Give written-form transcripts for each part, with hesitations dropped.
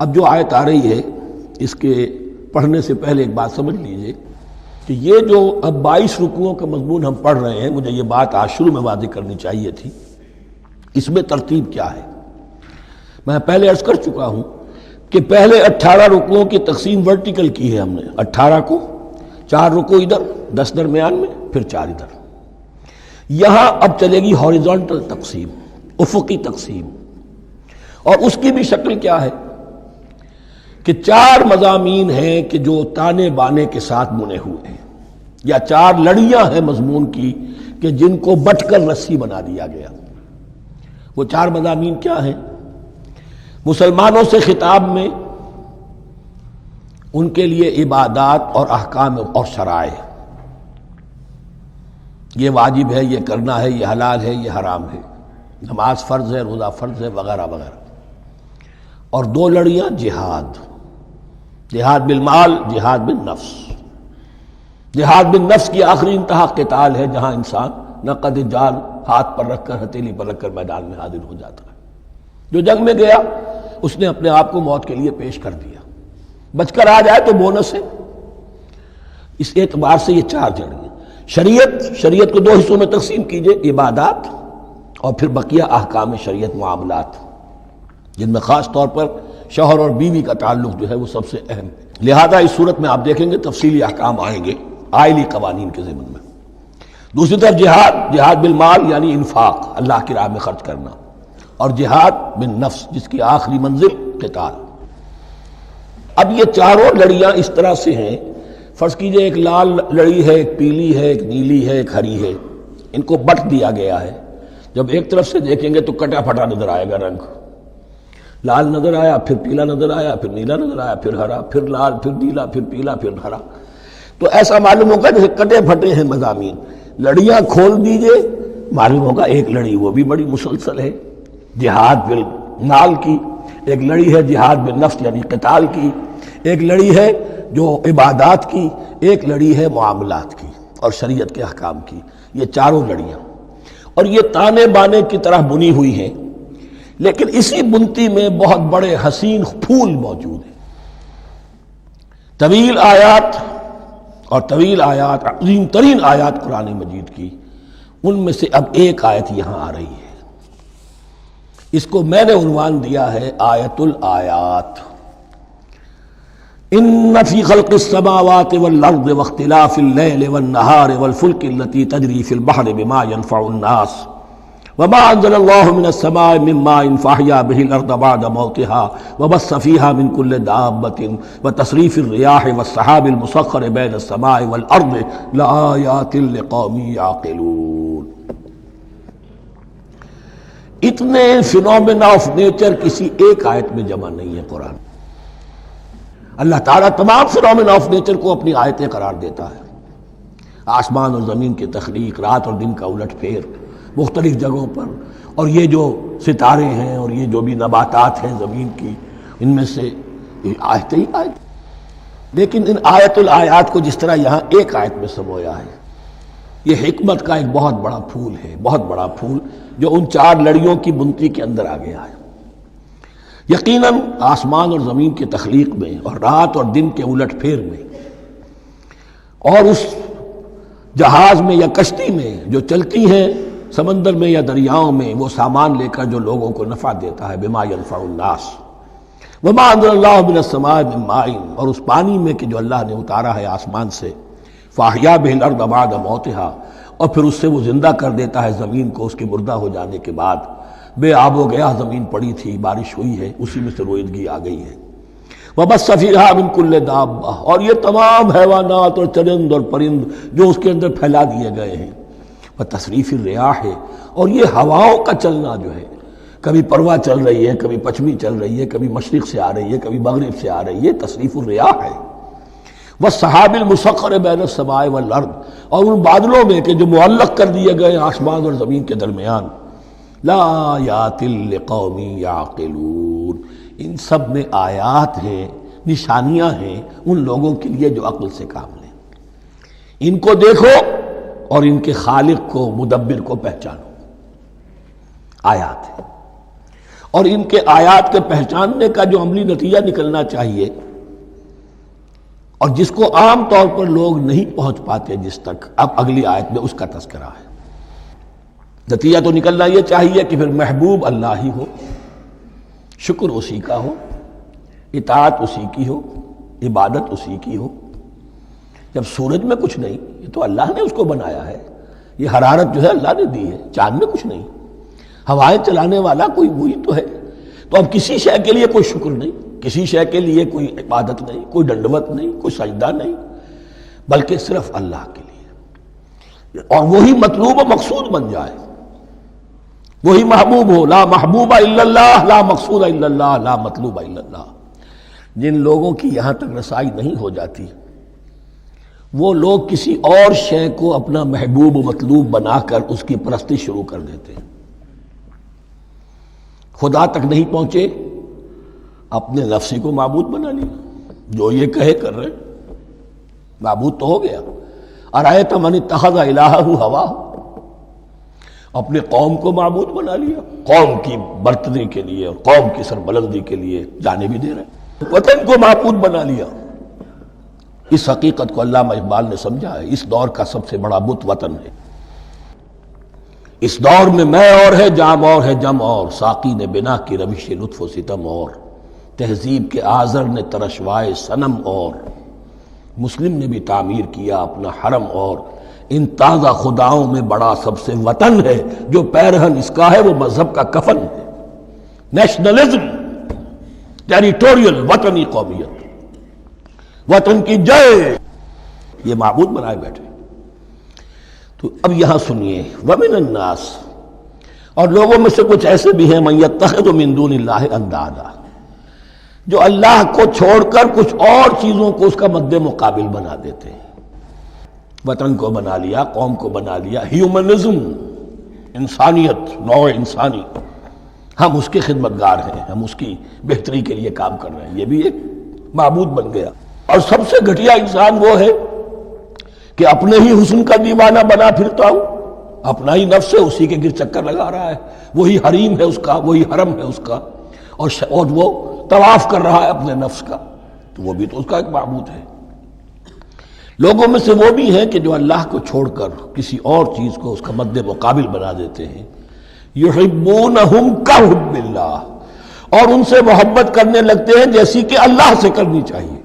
اب جو آیت آ رہی ہے اس کے پڑھنے سے پہلے ایک بات سمجھ لیجئے کہ یہ جو اب 22 رکوعوں کا مضمون ہم پڑھ رہے ہیں، مجھے یہ بات آج شروع میں واضح کرنی چاہیے تھی، اس میں ترتیب کیا ہے۔ میں پہلے عرض کر چکا ہوں کہ پہلے 18 رکوعوں کی تقسیم ورٹیکل کی ہے ہم نے، 18 کو 4 رکوع ادھر، 10 درمیان میں، پھر 4 ادھر۔ یہاں اب چلے گی ہاریزونٹل تقسیم، افقی تقسیم، اور اس کی بھی شکل کیا ہے کہ 4 مضامین ہیں کہ جو تانے بانے کے ساتھ بنے ہوئے ہیں، یا 4 لڑیاں ہیں مضمون کی کہ جن کو بٹ کر رسی بنا دیا گیا۔ وہ 4 مضامین کیا ہیں؟ مسلمانوں سے خطاب میں ان کے لیے عبادات اور احکام اور شرائع، یہ واجب ہے، یہ کرنا ہے، یہ حلال ہے، یہ حرام ہے، نماز فرض ہے، روزہ فرض ہے، وغیرہ وغیرہ۔ اور 2 لڑیاں جہاد، جہاد بالمال، جہاد بالنفس۔ جہاد بالنفس کی آخری انتہا قتال ہے، جہاں انسان نقد جال ہاتھ پر رکھ کر، ہتھیلی پر رکھ کر میدان میں حاضر ہو جاتا ہے۔ جو جنگ میں گیا اس نے اپنے آپ کو موت کے لیے پیش کر دیا، بچ کر آ جائے تو بونس ہے۔ اس اعتبار سے یہ 4 جڑیں۔ شریعت کو 2 حصوں میں تقسیم کیجئے، عبادات اور پھر بقیہ احکام شریعت، معاملات، جن میں خاص طور پر شوہر اور بیوی کا تعلق جو ہے وہ سب سے اہم ہے۔ لہذا اس صورت میں آپ دیکھیں گے تفصیلی احکام آئیں گے آئلی قوانین کے ضمن میں۔ دوسری طرف جہاد بالمال یعنی انفاق، اللہ کی راہ میں خرچ کرنا، اور جہاد بالنفس جس کی آخری منزل قتال۔ اب یہ 4 لڑیاں اس طرح سے ہیں، فرض کیجئے ایک لال لڑی ہے، ایک پیلی ہے، ایک نیلی ہے، ایک ہری ہے، ان کو بٹ دیا گیا ہے۔ جب ایک طرف سے دیکھیں گے تو کٹا پھٹا نظر آئے گا، رنگ لال نظر آیا، پھر پیلا نظر آیا، پھر نیلا نظر آیا، پھر ہرا، پھر لال، پھر نیلا، پھر پیلا، پھر ہرا۔ تو ایسا معلوم ہوگا جیسے کٹے پھٹے ہیں مضامین۔ لڑیاں کھول دیجئے، معلوم ہوگا ایک لڑی وہ بھی بڑی مسلسل ہے، جہاد بالمال کی، ایک لڑی ہے جہاد بالنفس یعنی قتال کی، ایک لڑی ہے جو عبادات کی، ایک لڑی ہے معاملات کی اور شریعت کے احکام کی۔ یہ 4 لڑیاں، اور یہ تانے بانے کی طرح بنی ہوئی ہیں، لیکن اسی بنتی میں بہت بڑے حسین پھول موجود ہیں۔ طویل آیات اور طویل آیات، عظیم ترین آیات قرآن مجید کی، ان میں سے اب ایک آیت یہاں آ رہی ہے۔ اس کو میں نے عنوان دیا ہے آیت الآیات۔ ان فی خلق السماوات والارض واختلاف اللیل والنہار والفلک التي تجری فی البحر بما ينفع الناس وما انزل الله من السماء من ماء فاحيا به الارض بعد موتها وبث فيها من كل دابة وتصريف الرياح والسحاب المسخر بين السماء والارض لآيات لقوم يعقلون۔ اتنے فینومینا آف نیچر کسی ایک آیت میں جمع نہیں ہے قرآن۔ اللہ تعالیٰ تمام فینومینا آف نیچر کو اپنی آیتیں قرار دیتا ہے۔ آسمان اور زمین کی تخلیق، رات اور دن کا الٹ پھیر مختلف جگہوں پر، اور یہ جو ستارے ہیں اور یہ جو بھی نباتات ہیں زمین کی، ان میں سے آیتیں ہی آیت۔ لیکن ان آیت الآیات کو جس طرح یہاں ایک آیت میں سمویا ہے، یہ حکمت کا ایک بہت بڑا پھول ہے، بہت بڑا پھول جو ان 4 لڑیوں کی بنتی کے اندر آ گیا ہے۔ یقیناً آسمان اور زمین کی تخلیق میں اور رات اور دن کے الٹ پھیر میں، اور اس جہاز میں یا کشتی میں جو چلتی ہیں سمندر میں یا دریاؤں میں، وہ سامان لے کر جو لوگوں کو نفع دیتا ہے، بما ينفع الناس وما انزل اللہ من السماء من ماء، اور اس پانی میں کہ جو اللہ نے اتارا ہے آسمان سے، فاحیا به الارض بعد موتها، اور پھر اس سے وہ زندہ کر دیتا ہے زمین کو اس کے مردہ ہو جانے کے بعد۔ بے آب و گیا زمین پڑی تھی، بارش ہوئی ہے، اسی میں سے روئیدگی آ گئی ہے۔ وبث فیہا من کل دابہ، اور یہ تمام حیوانات اور چرند اور پرند جو اس کے اندر پھیلا دیے گئے ہیں۔ وتصریف الریاح، اور یہ ہواؤں کا چلنا جو ہے، کبھی پروا چل رہی ہے، کبھی پچھمی چل رہی ہے، کبھی مشرق سے آ رہی ہے، کبھی مغرب سے آ رہی ہے، تصریف الریاح ہے۔ والسحاب المسخر بین السماء والارض، اور ان بادلوں میں کہ جو معلق کر دیے گئے آسمان اور زمین کے درمیان، لآیات لقوم یعقلون، ان سب میں آیات ہیں، نشانیاں ہیں ان لوگوں کے لیے جو عقل سے کام لیں۔ ان کو دیکھو اور ان کے خالق کو، مدبر کو پہچانو۔ آیات ہے۔ اور ان کے آیات کے پہچاننے کا جو عملی نتیجہ نکلنا چاہیے اور جس کو عام طور پر لوگ نہیں پہنچ پاتے جس تک، اب اگلی آیت میں اس کا تذکرہ ہے۔ نتیجہ تو نکلنا یہ چاہیے کہ پھر محبوب اللہ ہی ہو، شکر اسی کا ہو، اطاعت اسی کی ہو، عبادت اسی کی ہو۔ جب سورج میں کچھ نہیں، یہ تو اللہ نے اس کو بنایا ہے، یہ حرارت جو ہے اللہ نے دی ہے، چاند میں کچھ نہیں، ہوائیں چلانے والا کوئی وہی تو ہے۔ تو اب کسی شے کے لیے کوئی شکر نہیں، کسی شے کے لیے کوئی عبادت نہیں، کوئی ڈنڈوت نہیں، کوئی سجدہ نہیں، بلکہ صرف اللہ کے لیے، اور وہی مطلوب و مقصود بن جائے، وہی محبوب ہو۔ لا محبوب الا اللہ، لا مقصود الا اللہ، لا مطلوب الا اللہ۔ جن لوگوں کی یہاں تک رسائی نہیں ہو جاتی، وہ لوگ کسی اور شے کو اپنا محبوب و مطلوب بنا کر اس کی پرستی شروع کر دیتے ہیں۔ خدا تک نہیں پہنچے، اپنے نفسی کو معبود بنا لیا، جو یہ کہے کر رہے، معبود تو ہو گیا۔ ارأیت من اتخذ الہہ ہواہ، اپنے قوم کو معبود بنا لیا، قوم کی برتری کے لیے اور قوم کی سربلندی کے لیے جانے بھی دے رہے، وطن کو معبود بنا لیا۔ اس حقیقت کو علامہ اقبال نے سمجھا ہے، اس دور کا سب سے بڑا بت وطن ہے۔ اس دور میں میں اور ہے، جام اور ہے، جم اور، ساقی نے بنا کی روش لطف و ستم اور، تہذیب کے آزر نے ترشوائے صنم اور، مسلم نے بھی تعمیر کیا اپنا حرم اور، ان تازہ خداؤں میں بڑا سب سے وطن ہے، جو پیرہن اس کا ہے وہ مذہب کا کفن ہے۔ نیشنلزم، ٹیریٹوریل، وطنی قومیت، وطن کی جے، یہ معبود بنائے بیٹھے۔ تو اب یہاں سنیے، وَمِنَ النَّاسِ، اور لوگوں میں سے کچھ ایسے بھی ہیں مَن يَتَّخِذُ مِن دُونِ اللَّهِ أَندَادًا، جو اللہ کو چھوڑ کر کچھ اور چیزوں کو اس کا مد مقابل بنا دیتے ہیں۔ وطن کو بنا لیا، قوم کو بنا لیا، ہیومنزم، انسانیت، نوع انسانی، ہم اس کے خدمتگار ہیں، ہم اس کی بہتری کے لیے کام کر رہے ہیں، یہ بھی ایک معبود بن گیا۔ اور سب سے گھٹیا انسان وہ ہے کہ اپنے ہی حسن کا دیوانہ بنا پھرتا ہوں، اپنا ہی نفس ہے، اسی کے گر چکر لگا رہا ہے، وہی حریم ہے اس کا، وہی حرم ہے اس کا، اور وہ طواف کر رہا ہے اپنے نفس کا، تو وہ بھی تو اس کا ایک معبود ہے۔ لوگوں میں سے وہ بھی ہیں کہ جو اللہ کو چھوڑ کر کسی اور چیز کو اس کا مد مقابل بنا دیتے ہیں۔ یحبونہم کحب اللہ، اور ان سے محبت کرنے لگتے ہیں جیسی کہ اللہ سے کرنی چاہیے۔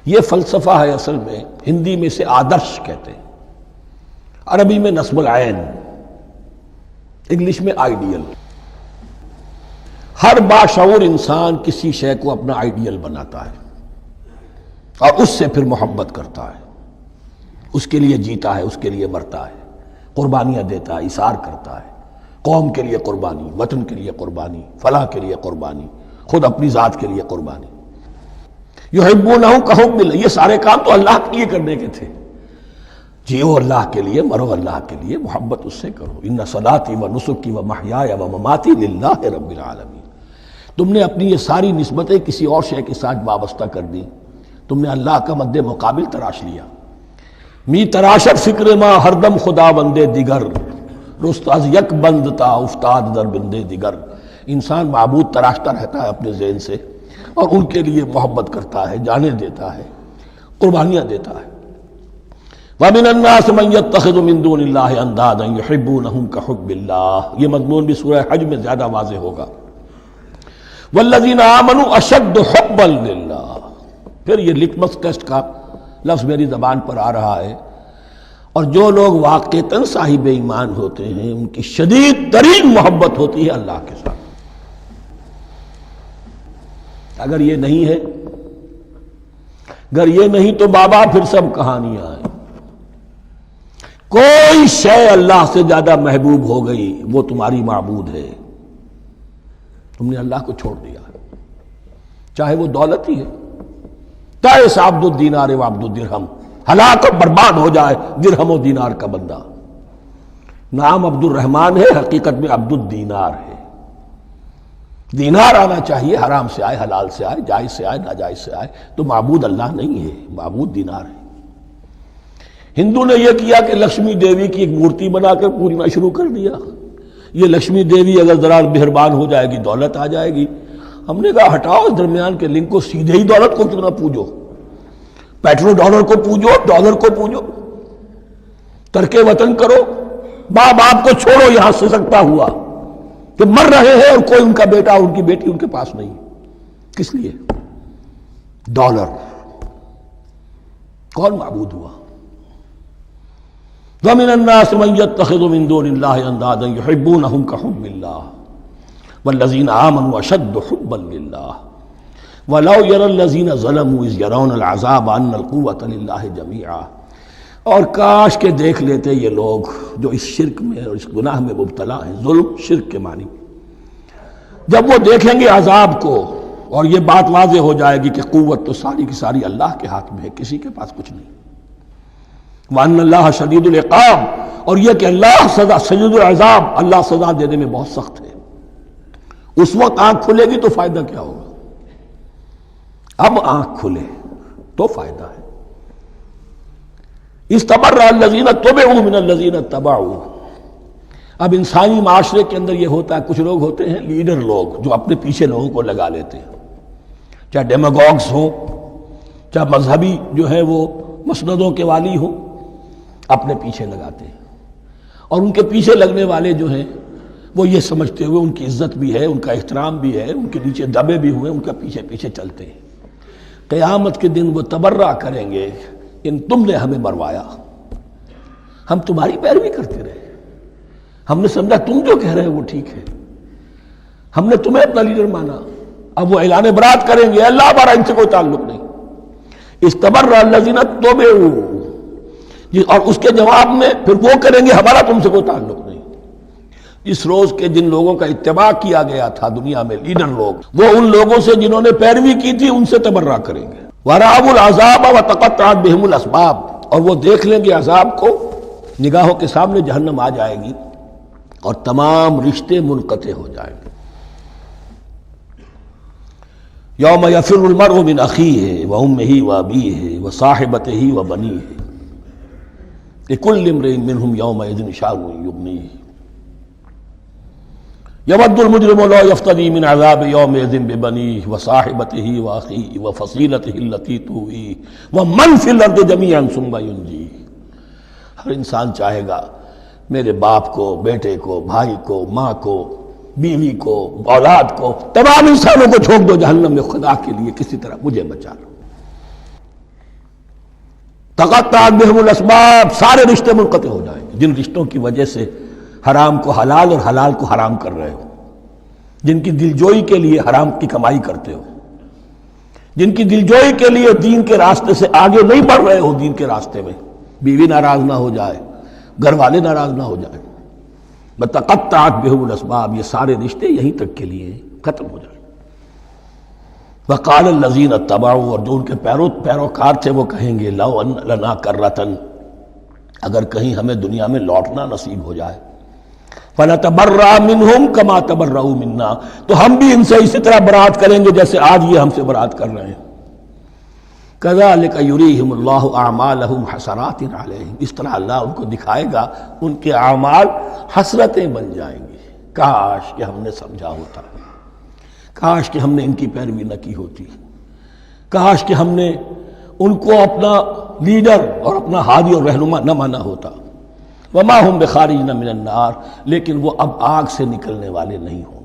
یہ فلسفہ ہے اصل میں، ہندی میں اسے آدرش کہتے ہیں، عربی میں نصب العین، انگلش میں آئیڈیل۔ ہر باشعور انسان کسی شے کو اپنا آئیڈیل بناتا ہے اور اس سے پھر محبت کرتا ہے، اس کے لیے جیتا ہے، اس کے لیے مرتا ہے، قربانیاں دیتا ہے، اثار کرتا ہے، قوم کے لیے قربانی، وطن کے لیے قربانی، فلاح کے لیے قربانی، خود اپنی ذات کے لیے قربانی۔ یحبونہم کحب اللہ، یہ سارے کام تو اللہ کے لیے کرنے کے تھے، جیو اللہ کے لیے، مرو اللہ کے لیے، محبت اس سے کرو۔ ان صلاتی و نسکی و محیای و مماتی للہ رب العالمین۔ تم نے اپنی یہ ساری نسبتیں کسی اور شے کے ساتھ وابستہ کر دی، تم نے اللہ کا مد مقابل تراش لیا۔ می تراشت فکر ما ہر دم خدا بندے دیگر، رست از یک بند تا افتاد در بندے دیگر۔ انسان معبود تراشتا رہتا ہے اپنے ذہن سے، اور ان کے لیے محبت کرتا ہے، جانے دیتا ہے، قربانیاں دیتا ہے۔ وَمِنَ النَّاسِ مَن يَتَّخِذُ مِن دُونِ اللَّهِ أَندَادًا يُحِبُّونَهُمْ كَحُبِّ اللَّهِ، یہ مضمون بھی سورہ حج میں زیادہ واضح ہوگا۔ وَالَّذِينَ آمَنُوا أَشَدُّ حُبًّا لِلَّهِ، پھر یہ لٹمس ٹیسٹ کا لفظ میری زبان پر آ رہا ہے، اور جو لوگ واقعتاً صاحب ایمان ہوتے ہیں ان کی شدید ترین محبت ہوتی ہے اللہ کے ساتھ۔ اگر یہ نہیں ہے، اگر یہ نہیں تو بابا پھر سب کہانیاں ہیں۔ کوئی شے اللہ سے زیادہ محبوب ہو گئی وہ تمہاری معبود ہے، تم نے اللہ کو چھوڑ دیا، چاہے وہ دولت ہی ہے۔ تائس عبد الدینار و عبد الدرہم، ہلاک و برباد ہو جائے درہم و دینار کا بندہ۔ نام عبد الرحمن ہے، حقیقت میں عبد الدینار ہے۔ دینار آنا چاہیے، حرام سے آئے، حلال سے آئے، جائز سے آئے، ناجائز سے آئے، تو معبود اللہ نہیں ہے، معبود دینار ہے۔ ہندو نے یہ کیا کہ لکشمی دیوی کی ایک مورتی بنا کر پوجنا شروع کر دیا، یہ لکشمی دیوی اگر ذرا مہربان ہو جائے گی دولت آ جائے گی۔ ہم نے کہا ہٹاؤ اس درمیان کے لنک کو، سیدھے ہی دولت کو کیوں نہ پوجو، پیٹرو ڈالر کو پوجو، ڈالر کو پوجو، ترک وطن کرو، ماں باپ کو چھوڑو یہاں سسکتا ہوا کہ مر رہے ہیں اور کوئی ان کا بیٹا ان کی بیٹی ان کے پاس نہیں، کس لیے؟ ڈالر۔ کون معبود ہوا؟ وَمِنَ النَّاسِ مَن يَتَّخِذُ مِن دُونِ اللَّهِ أَندَادًا يُحِبُّونَهُم كَحُبِّ اللَّهِ وَالَّذِينَ آمَنُوا أَشَدُّ حُبًّا لِلَّهِ وَلَوْ يَرَى الَّذِينَ ظَلَمُوا إِذْ يَرَوْنَ الْعَذَابَ أَنَّ الْقُوَّةَ لِلَّهِ جَمِيعًا۔ اور کاش کہ دیکھ لیتے یہ لوگ جو اس شرک میں اور اس گناہ میں مبتلا ہیں، ظلم شرک کے معنی، جب وہ دیکھیں گے عذاب کو اور یہ بات واضح ہو جائے گی کہ قوت تو ساری کی ساری اللہ کے ہاتھ میں ہے، کسی کے پاس کچھ نہیں، وَأَنَّ اللَّهَ شَدِيدُ الْعِقَابِ، اور یہ کہ اللہ سزا شدید العذاب، اللہ سزا دینے میں بہت سخت ہے۔ اس وقت آنکھ کھلے گی تو فائدہ کیا ہوگا؟ اب آنکھ کھلے تو فائدہ ہے۔ استبرأ الذین اتبعوا من الذین اتبعوا۔ اب انسانی معاشرے کے اندر یہ ہوتا ہے، کچھ لوگ ہوتے ہیں لیڈر لوگ جو اپنے پیچھے لوگوں کو لگا لیتے ہیں، چاہے ڈیماگوگز ہوں، چاہے مذہبی جو ہے وہ مسندوں کے والی ہوں، اپنے پیچھے لگاتے ہیں، اور ان کے پیچھے لگنے والے جو ہیں وہ یہ سمجھتے ہوئے ان کی عزت بھی ہے، ان کا احترام بھی ہے، ان کے نیچے دبے بھی ہوئے، ان کا پیچھے پیچھے چلتے ہیں۔ قیامت کے دن وہ تبرہ کریں گے، ان تم نے ہمیں مروایا، ہم تمہاری پیروی کرتے رہے، ہم نے سمجھا تم جو کہہ رہے ہو وہ ٹھیک ہے، ہم نے تمہیں اپنا لیڈر مانا۔ اب وہ اعلان برات کریں گے، اللہ ہمارا ان سے کوئی تعلق نہیں۔ استبرأ الذین اتبعوا، اور اس کے جواب میں پھر وہ کریں گے ہمارا تم سے کوئی تعلق نہیں۔ اس روز کے جن لوگوں کا اتباع کیا گیا تھا دنیا میں، لیڈر لوگ، وہ ان لوگوں سے جنہوں نے پیروی کی تھی ان سے تبرہ کریں گے۔ وَرَأَوُا الْعَذَابَ وَتَقَطَّعَتْ بِهِمُ الْأَسْبَابُ، اور وہ دیکھ لیں گے عذاب کو، نگاہوں کے سامنے جہنم آ جائے گی اور تمام رشتے منقطع ہو جائیں گے۔ یوم یفر المرء من اخیہ وامہ وابیہ وصاحبتہ وبنیہ لکل امرئ منہم یومئذ شأن یغنیہ یود المجرم لو یفتدی من عذاب یومئذ ببنیہ وصاحبتہ واخیہ وفصیلتہ التی تؤویہ ومن فی الارض جمیعا ثم ینجیہ۔ ہر انسان چاہے گا میرے باپ کو، بیٹے کو، بھائی کو، ماں کو، بیوی کو، اولاد کو، تمام انسانوں کو جھونک دو جہنم میں، خدا کے لیے کسی طرح مجھے بچا لو۔ تقطعت بہم الاسباب، سارے رشتے منقطع ہو جائیں گے، جن رشتوں کی وجہ سے حرام کو حلال اور حلال کو حرام کر رہے ہو، جن کی دلجوئی کے لیے حرام کی کمائی کرتے ہو، جن کی دلجوئی کے لیے دین کے راستے سے آگے نہیں بڑھ رہے ہو، دین کے راستے میں بیوی ناراض نہ ہو جائے، گھر والے ناراض نہ ہو جائیں، بتقطعت بہم الاسباب، یہ سارے رشتے یہیں تک کے لیے ختم ہو جائیں۔ وقال الذین اتبعوا، اور جو ان کے پیروکار تھے وہ کہیں گے لو ان لنا کرۃ، اگر کہیں ہمیں دنیا میں لوٹنا نصیب ہو جائے، فنتبرأ منہم کما تبرؤوا منا، تو ہم بھی ان سے اسی طرح برات کریں گے جیسے آج یہ ہم سے برات کر رہے ہیں۔ کذالک یریہم اللہ اعمالہم حسرات علیہم، اس طرح اللہ ان کو دکھائے گا ان کے اعمال حسرتیں بن جائیں گی۔ کاش کہ ہم نے سمجھا ہوتا، کاش کہ ہم نے ان کی پیروی نہ کی ہوتی، کاش کہ ہم نے ان کو اپنا لیڈر اور اپنا ہادی اور رہنما نہ مانا ہوتا۔ وما ہم بخارجین من النار، لیکن وہ اب آگ سے نکلنے والے نہیں ہوں۔